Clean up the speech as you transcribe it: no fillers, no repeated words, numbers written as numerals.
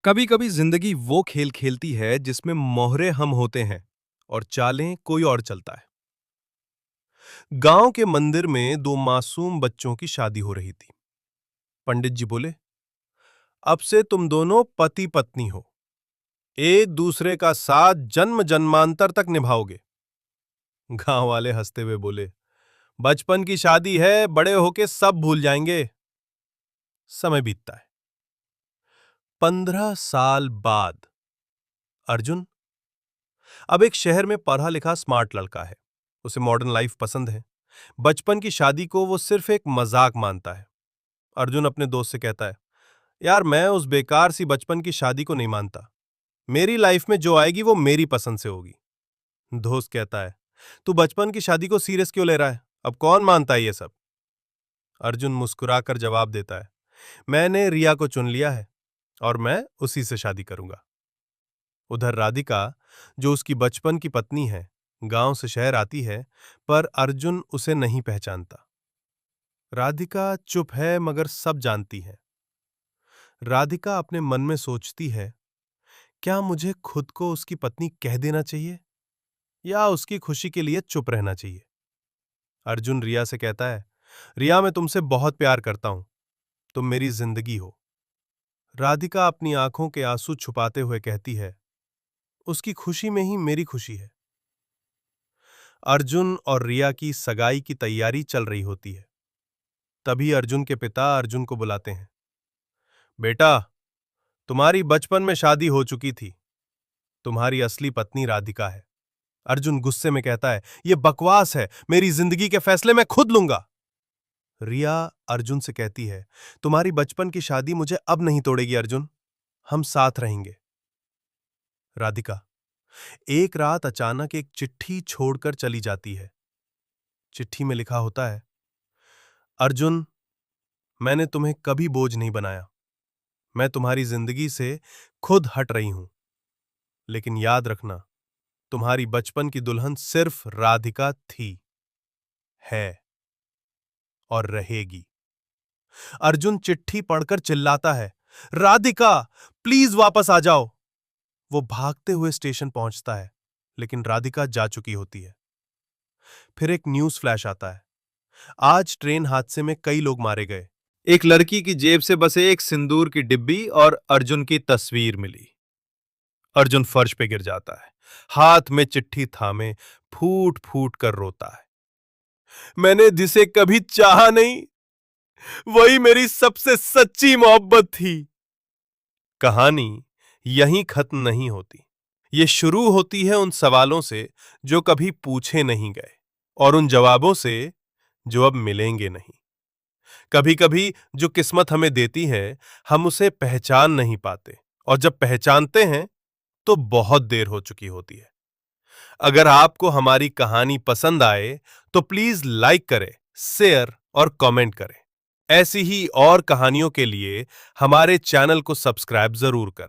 कभी कभी जिंदगी वो खेल खेलती है जिसमें मोहरे हम होते हैं और चालें कोई और चलता है। गांव के मंदिर में दो मासूम बच्चों की शादी हो रही थी। पंडित जी बोले, अब से तुम दोनों पति पत्नी हो, एक दूसरे का साथ जन्म जन्मांतर तक निभाओगे। गांव वाले हंसते हुए बोले, बचपन की शादी है, बड़े होके सब भूल जाएंगे। समय बीतता है। 15 साल बाद अर्जुन अब एक शहर में पढ़ा लिखा स्मार्ट लड़का है। उसे मॉडर्न लाइफ पसंद है। बचपन की शादी को वो सिर्फ एक मजाक मानता है। अर्जुन अपने दोस्त से कहता है, यार मैं उस बेकार सी बचपन की शादी को नहीं मानता। मेरी लाइफ में जो आएगी वो मेरी पसंद से होगी। दोस्त कहता है, तू बचपन की शादी को सीरियस क्यों ले रहा है? अब कौन मानता है ये सब? अर्जुन मुस्कुराकर जवाब देता है, मैंने रिया को चुन लिया है और मैं उसी से शादी करूंगा। उधर राधिका, जो उसकी बचपन की पत्नी है, गांव से शहर आती है, पर अर्जुन उसे नहीं पहचानता। राधिका चुप है मगर सब जानती है। राधिका अपने मन में सोचती है, क्या मुझे खुद को उसकी पत्नी कह देना चाहिए या उसकी खुशी के लिए चुप रहना चाहिए? अर्जुन रिया से कहता है, रिया मैं तुमसे बहुत प्यार करता हूं, तुम मेरी जिंदगी हो। राधिका अपनी आंखों के आंसू छुपाते हुए कहती है, उसकी खुशी में ही मेरी खुशी है। अर्जुन और रिया की सगाई की तैयारी चल रही होती है। तभी अर्जुन के पिता अर्जुन को बुलाते हैं, बेटा, तुम्हारी बचपन में शादी हो चुकी थी, तुम्हारी असली पत्नी राधिका है। अर्जुन गुस्से में कहता है, यह बकवास है, मेरी जिंदगी के फैसले मैं खुद लूंगा। रिया अर्जुन से कहती है, तुम्हारी बचपन की शादी मुझे अब नहीं तोड़ेगी अर्जुन, हम साथ रहेंगे। राधिका एक रात अचानक एक चिट्ठी छोड़कर चली जाती है। चिट्ठी में लिखा होता है, अर्जुन, मैंने तुम्हें कभी बोझ नहीं बनाया, मैं तुम्हारी जिंदगी से खुद हट रही हूं, लेकिन याद रखना, तुम्हारी बचपन की दुल्हन सिर्फ राधिका थी, है और रहेगी। अर्जुन चिट्ठी पढ़कर चिल्लाता है, राधिका, प्लीज वापस आ जाओ। वो भागते हुए स्टेशन पहुंचता है, लेकिन राधिका जा चुकी होती है। फिर एक न्यूज फ्लैश आता है, आज ट्रेन हादसे में कई लोग मारे गए। एक लड़की की जेब से बस एक सिंदूर की डिब्बी और अर्जुन की तस्वीर मिली। अर्जुन फर्श पे गिर जाता है, हाथ में चिट्ठी थामे फूट फूट कर रोता है। मैंने जिसे कभी चाहा नहीं, वही मेरी सबसे सच्ची मोहब्बत थी। कहानी यहीं खत्म नहीं होती। ये शुरू होती है उन सवालों से जो कभी पूछे नहीं गए और उन जवाबों से जो अब मिलेंगे नहीं। कभी कभी जो किस्मत हमें देती है, हम उसे पहचान नहीं पाते, और जब पहचानते हैं तो बहुत देर हो चुकी होती है। अगर आपको हमारी कहानी पसंद आए तो प्लीज लाइक करें, शेयर और कमेंट करें। ऐसी ही और कहानियों के लिए हमारे चैनल को सब्सक्राइब जरूर करें।